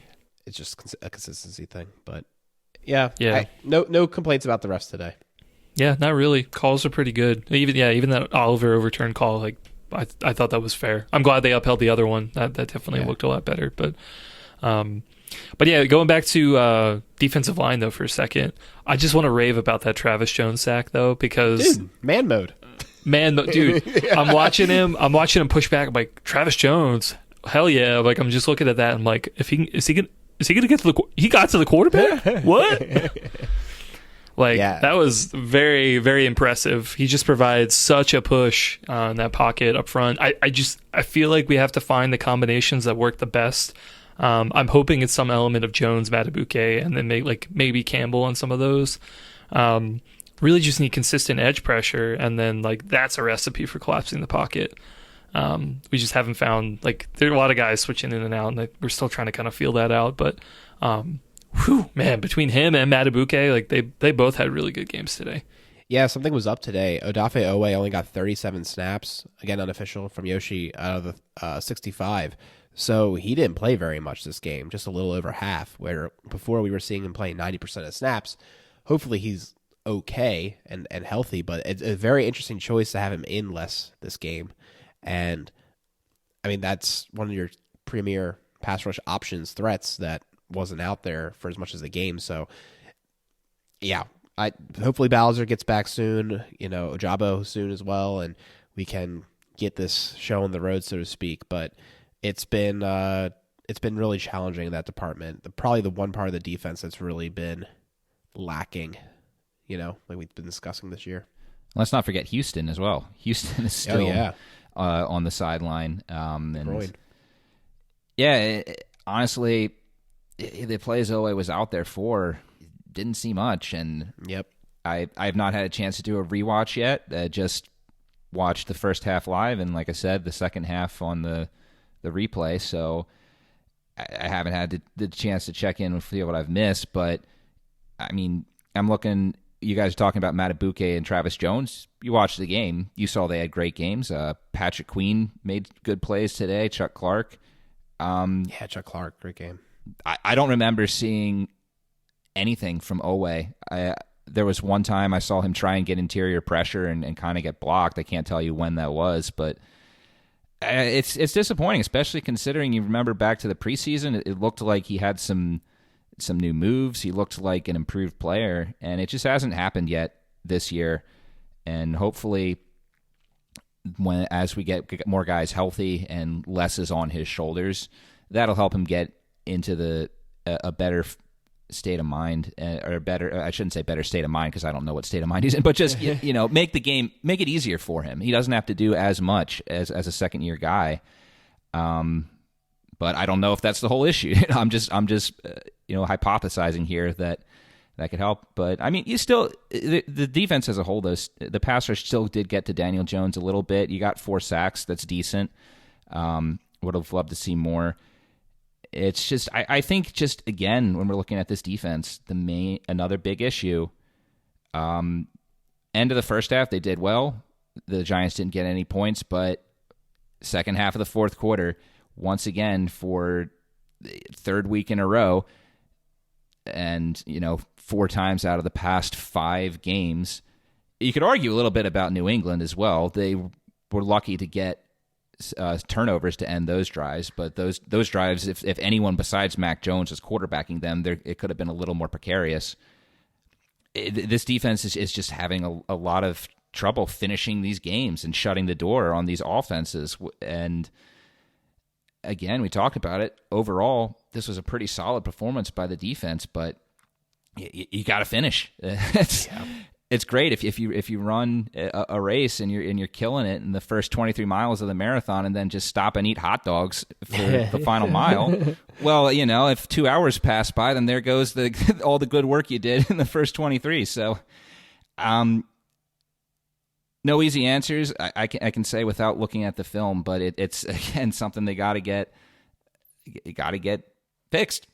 It's just a consistency thing. But, yeah. No complaints about the refs today. Yeah, not really. Calls are pretty good. Even that Oliver overturned call, I thought that was fair. I'm glad they upheld the other one. That definitely looked a lot better. But yeah, going back to defensive line though for a second, I just want to rave about that Travis Jones sack though, because man mode. Dude, yeah. I'm watching him push back. I'm like, Travis Jones, hell yeah! I'm just looking at that. I'm like, is he gonna get to he got to the quarterback? What? That was very, very impressive. He just provides such a push in that pocket up front. I feel like we have to find the combinations that work the best. I'm hoping it's some element of Jones, Matabuke, and then maybe Campbell on some of those. Really just need consistent edge pressure, and then that's a recipe for collapsing the pocket. We just haven't found there are a lot of guys switching in and out, and we're still trying to kind of feel that out. But man, between him and Matabuke, they both had really good games today. Yeah, something was up today. Odafe Owe only got 37 snaps, again unofficial, from Yoshi out of the 65. So he didn't play very much this game, just a little over half, where before we were seeing him playing 90% of snaps. Hopefully he's okay and healthy, but it's a very interesting choice to have him in less this game. And, I mean, that's one of your premier pass rush options, threats, that wasn't out there for as much as the game. So, yeah, hopefully Bowser gets back soon, Ojabo soon as well, and we can get this show on the road, so to speak. But it's been really challenging in that department. Probably the one part of the defense that's really been lacking, like we've been discussing this year. Let's not forget Houston as well. Houston is still on the sideline. Honestly, the plays Owe was out there for didn't see much, and I've not had a chance to do a rewatch yet. Just watched the first half live, and like I said, the second half on the replay, so I haven't had the chance to check in and feel what I've missed. But I mean, I'm looking. You guys are talking about Matabuke and Travis Jones. You watched the game. You saw they had great games. Patrick Queen made good plays today. Chuck Clark. Chuck Clark, great game. I don't remember seeing anything from Owe. There was one time I saw him try and get interior pressure and kind of get blocked. I can't tell you when that was, but it's disappointing, especially considering you remember back to the preseason. It looked like he had some new moves. He looked like an improved player, and it just hasn't happened yet this year. And hopefully, as we get more guys healthy and less is on his shoulders, that'll help him get into a better state of mind, or better. I shouldn't say better state of mind because I don't know what state of mind he's in, but just make it easier for him. He doesn't have to do as much as a second year guy. But I don't know if that's the whole issue. I'm just hypothesizing here that could help. But I mean, the defense as a whole, the pass rush still did get to Daniel Jones a little bit. You got 4 sacks. That's decent. Would have loved to see more. It's just, I think just, again, when we're looking at this defense, another big issue, end of the first half, they did well. The Giants didn't get any points, but second half of the fourth quarter, once again, for the third week in a row, and, 4 times out of the past 5 games, you could argue a little bit about New England as well. They were lucky to get turnovers to end those drives, but those drives, if anyone besides Mac Jones was quarterbacking them, it could have been a little more precarious. This defense is just having a lot of trouble finishing these games and shutting the door on these offenses. And again, we talked about it. Overall, this was a pretty solid performance by the defense, but you got to finish. It's great if you run a race and you're killing it in the first 23 miles of the marathon, and then just stop and eat hot dogs for the final mile. Well, if 2 hours pass by, then there goes all the good work you did in the first 23. So, no easy answers. I can say without looking at the film, but it's again something they got to get fixed.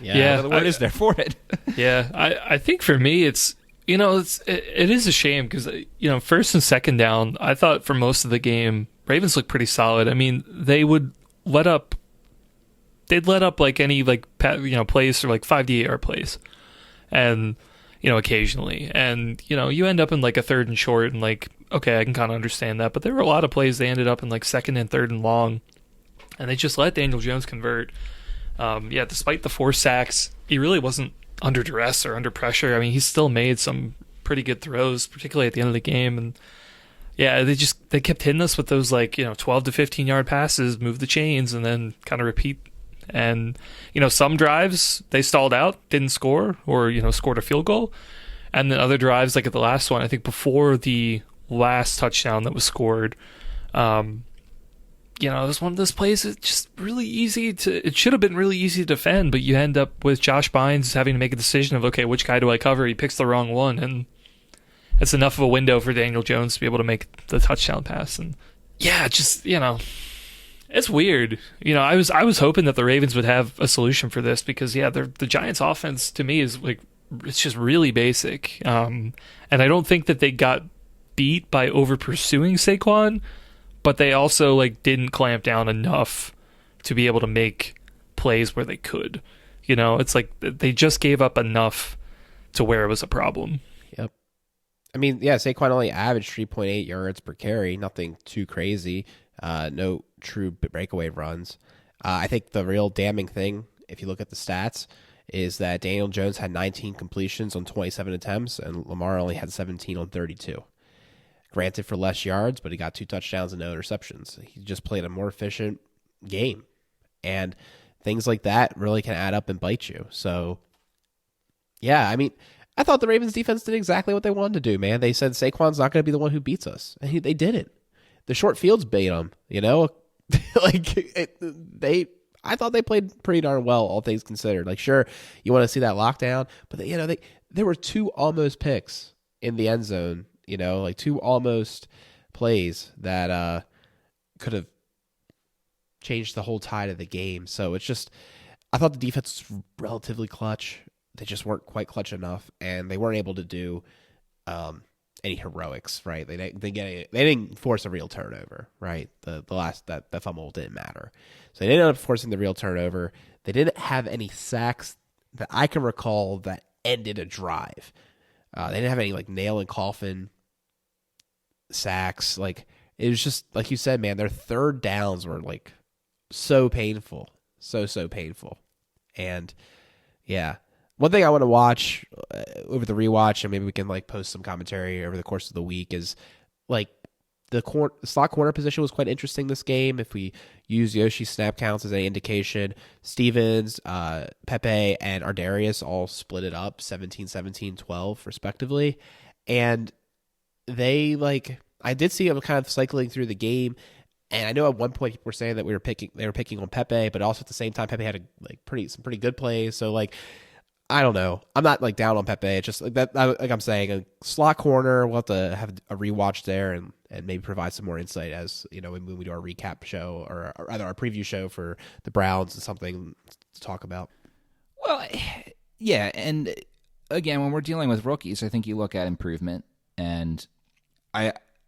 Yeah, the word is there for it. Yeah, I think for me it is a shame because first and second down, I thought for most of the game Ravens looked pretty solid. I mean, they'd let up like any plays or like 5 to 8 yard plays, and occasionally, and you end up in like a third and short, and like, okay, I can kind of understand that, but there were a lot of plays they ended up in like second and third and long, and they just let Daniel Jones convert. Despite the 4 sacks, he really wasn't under duress or under pressure. I mean, he still made some pretty good throws, particularly at the end of the game. And yeah, they kept hitting us with those 12 to 15 yard passes, move the chains, and then kind of repeat. And some drives they stalled out, didn't score, or scored a field goal. And then other drives, like at the last one, I think before the last touchdown that was scored, it was one of those plays. It's just really easy it should have been really easy to defend, but you end up with Josh Bynes having to make a decision of, okay, which guy do I cover? He picks the wrong one, and it's enough of a window for Daniel Jones to be able to make the touchdown pass. And yeah, just, it's weird. I was hoping that the Ravens would have a solution for this because, the Giants offense to me is like, it's just really basic. And I don't think that they got beat by over pursuing Saquon, but they also didn't clamp down enough to be able to make plays where they could. It's like they just gave up enough to where it was a problem. Yep. I mean, Saquon only averaged 3.8 yards per carry, nothing too crazy. No true breakaway runs. I think the real damning thing, if you look at the stats, is that Daniel Jones had 19 completions on 27 attempts, and Lamar only had 17 on 32. Granted for less yards, but he got 2 touchdowns and no interceptions. He just played a more efficient game. And things like that really can add up and bite you. So, yeah, I mean, I thought the Ravens defense did exactly what they wanted to do, man. They said Saquon's not going to be the one who beats us. And they didn't. The short fields bait them, I thought they played pretty darn well, all things considered. Sure, you want to see that lockdown, but there were 2 almost picks in the end zone. 2 almost plays that could have changed the whole tide of the game. So it's just, I thought the defense was relatively clutch. They just weren't quite clutch enough, and they weren't able to do any heroics, right? They didn't force a real turnover, right? The last that fumble didn't matter, so they ended up forcing the real turnover. They didn't have any sacks that I can recall that ended a drive. They didn't have any nail and coffin sacks. It was just like you said, man. Their third downs were so painful, so painful. And yeah, one thing I want to watch over the rewatch, and maybe we can post some commentary over the course of the week, is the slot corner position was quite interesting this game. If we use Yoshi's snap counts as any indication, Stevens, Pepe, and Ardarius all split it up 17, 17, 12 respectively. And they I did see them kind of cycling through the game. And I know at one point people were saying that they were picking on Pepe, but also at the same time Pepe had some pretty good plays. So I don't know. I'm not like down on Pepe. It's just like that. Like I'm saying, a slot corner. We'll have to have a rewatch there and maybe provide some more insight as when we do our recap show or rather our preview show for the Browns and something to talk about. Well, yeah, and again, when we're dealing with rookies, I think you look at improvement, and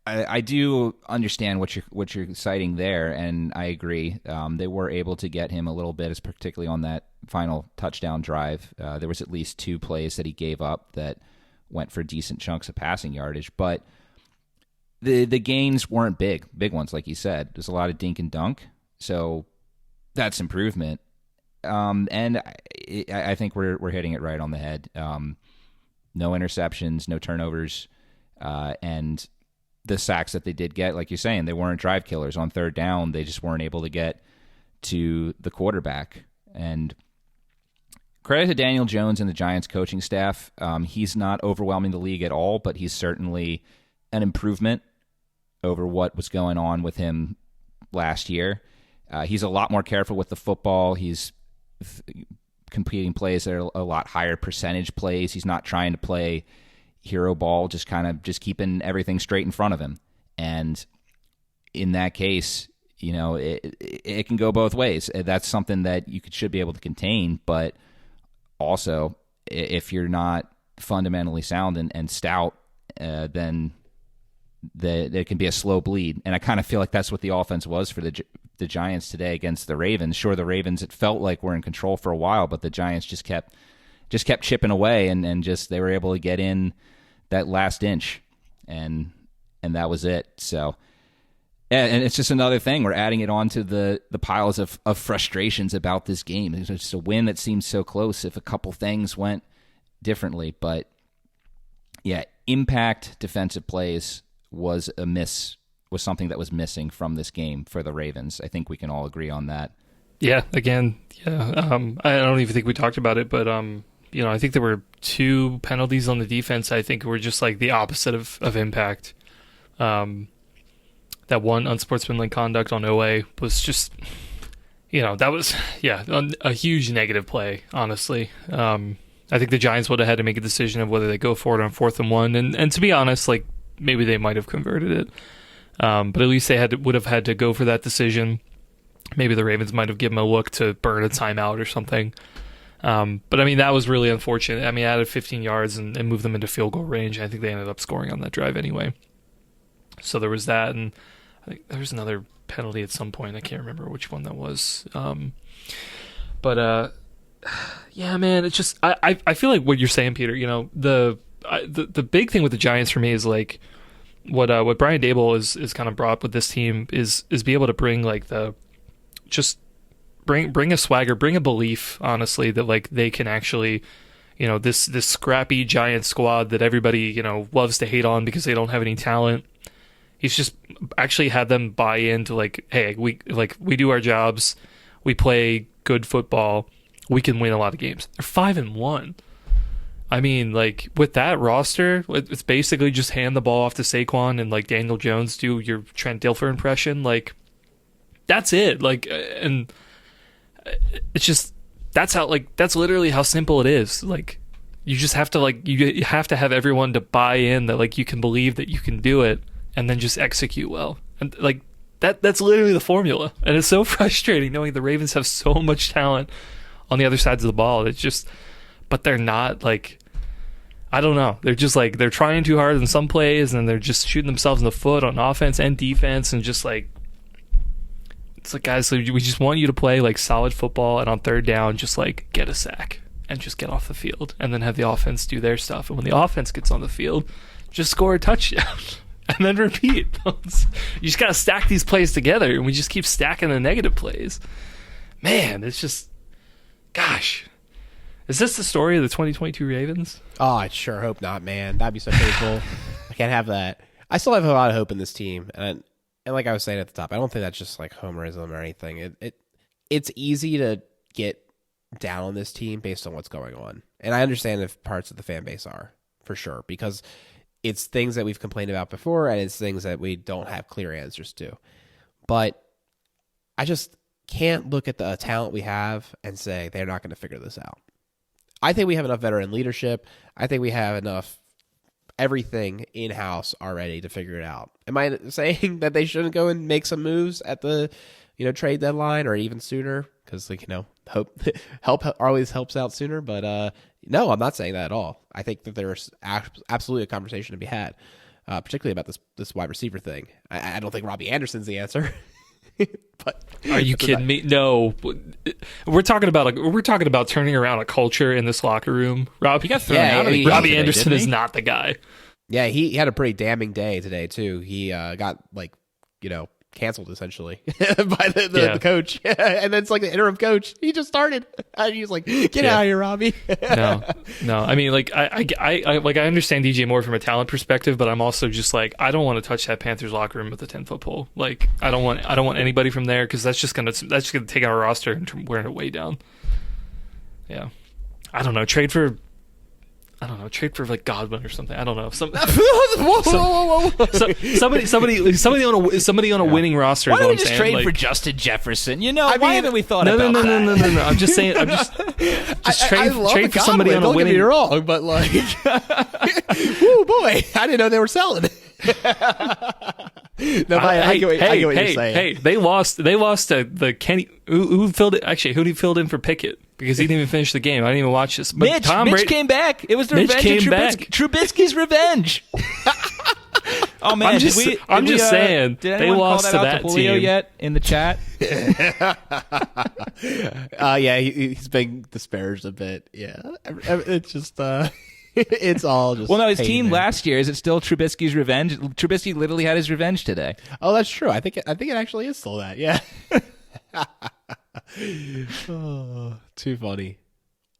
I do understand what you're citing there, and I agree. They were able to get him a little bit, particularly on that final touchdown drive. There was at least 2 plays that he gave up that went for decent chunks of passing yardage, but the gains weren't big ones, like you said. There's a lot of dink and dunk, so that's improvement. And I think we're hitting it right on the head. No interceptions, no turnovers, and the sacks that they did get, like you're saying, they weren't drive killers. On third down, they just weren't able to get to the quarterback. And credit to Daniel Jones and the Giants coaching staff. He's not overwhelming the league at all, but he's certainly an improvement over what was going on with him last year. He's a lot more careful with the football. He's completing plays that are a lot higher percentage plays. He's not trying to play hero ball, just keeping everything straight in front of him. And in that case, it can go both ways. That's something that you should be able to contain, but also if you're not fundamentally sound and stout, then there can be a slow bleed. And I kind of feel like that's what the offense was for the Giants today against the Ravens. Sure, the Ravens, it felt like were in control for a while, but the Giants just kept chipping away and they were able to get in that last inch, and that was it. So, and it's just another thing. We're adding it on to the piles of frustrations about this game. It's just a win that seems so close if a couple things went differently. But yeah, impact defensive plays was something that was missing from this game for the Ravens. I think we can all agree on that. Yeah, again, yeah. I don't even think we talked about it, but I think there were 2 penalties on the defense I think were just like the opposite of impact. That one unsportsmanlike conduct on OA was just, that was, a huge negative play, honestly. I think the Giants would have had to make a decision of whether they go for it on 4th and 1. And to be honest, like maybe they might have converted it. But at least they would have had to go for that decision. Maybe the Ravens might have given them a look to burn a timeout or something. But I mean, that was really unfortunate. I mean, I added 15 yards and moved them into field goal range. I think they ended up scoring on that drive anyway. So there was that, and I think there was another penalty at some point. I can't remember which one that was. Yeah, man, it's just I feel like what you're saying, Peter. The big thing with the Giants for me is like what Brian Daboll is kind of brought up with this team is be able to bring like bring a swagger, bring a belief, honestly, that like they can actually, this scrappy Giant squad that everybody, loves to hate on because they don't have any talent. He's just actually had them buy into like, hey, we do our jobs, we play good football, we can win a lot of games. They're 5-1. I mean, like with that roster, it's basically just hand the ball off to Saquon and like Daniel Jones do your Trent Dilfer impression. Like that's it. Like, and it's just, that's literally how simple it is. Like you just have to you have to have everyone to buy in that like you can believe that you can do it and then just execute well. And like that's literally the formula. And it's so frustrating knowing the Ravens have so much talent on the other sides of the ball. It's just, but they're not like, I don't know. They're just like, they're trying too hard in some plays and they're just shooting themselves in the foot on offense and defense. And just like, it's like, guys, we just want you to play like solid football. And on third down, just like get a sack and just get off the field and then have the offense do their stuff. And when the offense gets on the field, just score a touchdown and then repeat. You just got to stack these plays together and we just keep stacking the negative plays. Man, it's just, gosh. Is this the story of the 2022 Ravens? Oh, I sure hope not, man. That'd be so painful. I can't have that. I still have a lot of hope in this team, and like I was saying at the top, I don't think that's just like homerism or anything. It's easy to get down on this team based on what's going on, and I understand if parts of the fan base are for sure because it's things that we've complained about before, and it's things that we don't have clear answers to. But I just can't look at the talent we have and say they're not going to figure this out. I think we have enough veteran leadership. I think we have enough everything in-house already to figure it out. Am I saying that they shouldn't go and make some moves at the trade deadline or even sooner? Because help always helps out sooner. But no, I'm not saying that at all. I think that there's absolutely a conversation to be had, particularly about this wide receiver thing. I don't think Robbie Anderson's the answer. But are you kidding me? No, we're talking about turning around a culture in this locker room. He got thrown out of the game Robbie today, Anderson didn't he? is not the guy. Yeah, he had a pretty damning day today too. He got canceled essentially by the coach, and then it's like the interim coach. He just started, and he was like, "Get out of here, Robbie." No. I mean, like I understand DJ Moore from a talent perspective, but I'm also just like, I don't want to touch that Panthers locker room with a 10-foot pole. Like I don't want anybody from there, because that's just gonna take our roster and wear it way down. Yeah, I don't know. Trade for like Godwin or something. I don't know. Somebody on a winning roster. Why is don't what we I'm just saying. trade like, for Justin Jefferson? Why haven't we thought about that? No. I'm just saying. Trade for somebody on a winning. Don't get me wrong, but like, oh boy, I didn't know they were selling. No, I get what you're saying. Hey, they lost to the Kenny. Who filled it? Actually, who filled in for Pickett? Because he didn't even finish the game. I didn't even watch this. But Mitch came back. It was the Mitch revenge came of back. Trubisky's revenge. Oh man, I'm just saying. Did They anyone lost call to that that out to Julio team yet in the chat? Yeah, he's been disparaged a bit. Yeah, it's just it's all just. Well, no, his pain team there. last year, is it still Trubisky's revenge? Trubisky literally had his revenge today. Oh, that's true. I think it actually is still that. Yeah. Oh, too funny.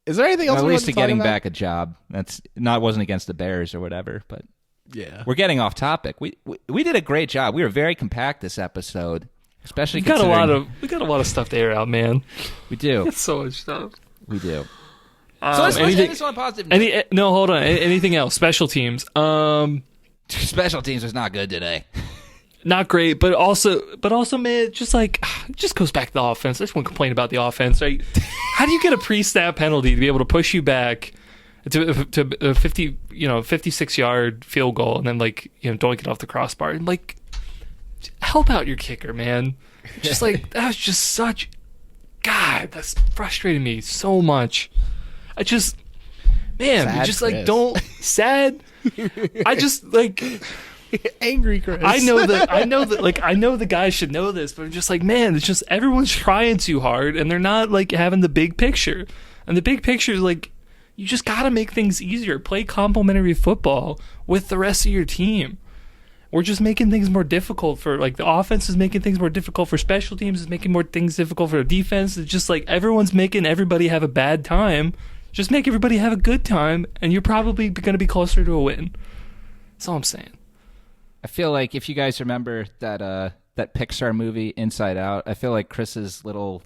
Is there anything else? Well, at we least want to to getting talk about? back a job. Wasn't against the Bears or whatever, but Yeah, we're getting off topic. We did a great job. We were very compact this episode, especially we got considering a lot of stuff to air out, man. we do. So much stuff. We do. So let's end this on a positive note. No, hold on. Anything else? Special teams. Special teams was not good today. Not great, but also, man, just goes back to the offense. I just want to complain about the offense, right? How do you get a pre-snap penalty to be able to push you back to a 56-yard field goal, and then don't get off the crossbar, and help out your kicker, man? Just that's just such. God, that's frustrating me so much. I just, man, Sad you just Chris. don't sad. I just angry Chris. I know that the guys should know this, but I'm just man, it's just everyone's trying too hard and they're not having the big picture. And the big picture is you just got to make things easier. Play complementary football with the rest of your team. We're just making things more difficult for the offense is making things more difficult for special teams, is making more things difficult for the defense. It's just everyone's making everybody have a bad time. Just make everybody have a good time and you're probably going to be closer to a win. That's all I'm saying. I feel like if you guys remember that Pixar movie Inside Out, I feel like Chris's little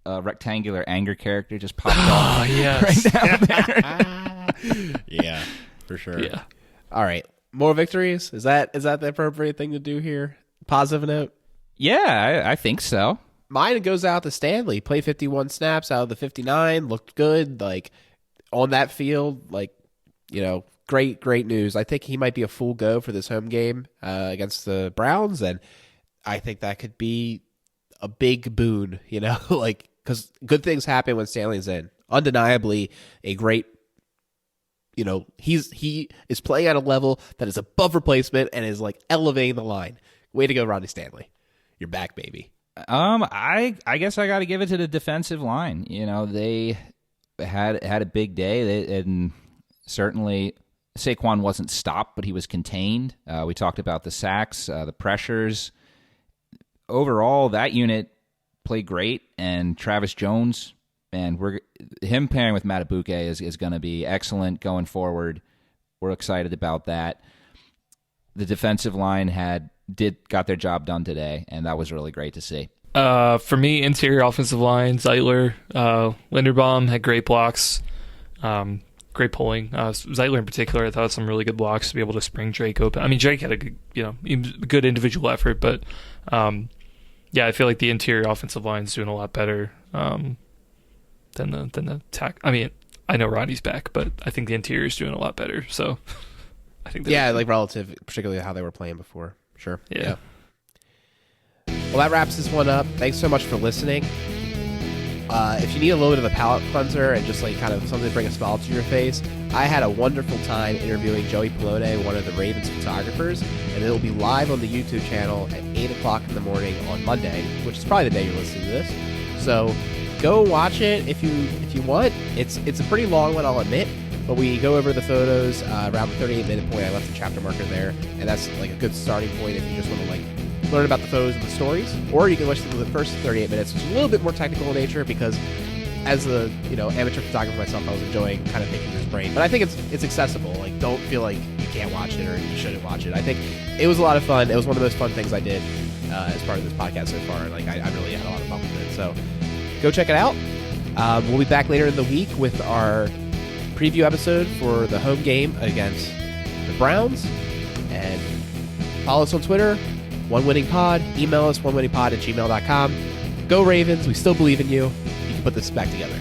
rectangular anger character just popped off. Oh, yes. Right down there. Yeah, for sure. Yeah. All right, more victories. Is that the appropriate thing to do here? Positive note. Yeah, I think so. Mine goes out to Stanley. Played 51 snaps out of the 59. Looked good. On that field. Great news. I think he might be a full go for this home game against the Browns, and I think that could be a big boon. Because good things happen when Stanley's in. Undeniably, a great. He is playing at a level that is above replacement and is elevating the line. Way to go, Ronnie Stanley. You're back, baby. I guess I got to give it to the defensive line. They had a big day, and certainly Saquon wasn't stopped, but he was contained. We talked about the sacks, the pressures. Overall, that unit played great, and Travis Jones, and him pairing with Matabuke is going to be excellent going forward. We're excited about that. The defensive line got their job done today, and that was really great to see. For me, interior offensive line, Zeitler, Linderbaum had great blocks, great pulling. Zeitler in particular, I thought some really good blocks to be able to spring Drake open. I mean, Drake had a good individual effort, but I feel like the interior offensive line is doing a lot better than the attack. I mean, I know Ronnie's back, but I think the interior is doing a lot better. So I think like relative, particularly how they were playing before. Sure. Yeah. Well, that wraps this one up. Thanks so much for listening. If you need a little bit of a palate cleanser and just like kind of something to bring a smile to your face, I had a wonderful time interviewing Joey Polone, one of the Ravens photographers, and it'll be live on the YouTube channel at 8 o'clock in the morning on Monday, which is probably the day you're listening to this. So go watch it if you want. It's a pretty long one, I'll admit, but we go over the photos around the 38-minute point. I left the chapter marker there, and that's like a good starting point if you just want to like learn about the photos and the stories, or you can listen to the first 38 minutes, which is a little bit more technical in nature because as a amateur photographer myself, I was enjoying kind of picking his brain. But I think it's accessible. Like, don't feel like you can't watch it or you shouldn't watch it. I think it was a lot of fun. It was one of the most fun things I did as part of this podcast so far. Like, I really had a lot of fun with it. So go check it out. We'll be back later in the week with our preview episode for the home game against the Browns. And follow us on Twitter, OneWinningPod. Email us, onewinningpod@gmail.com. Go Ravens. We still believe in you. You can put this back together.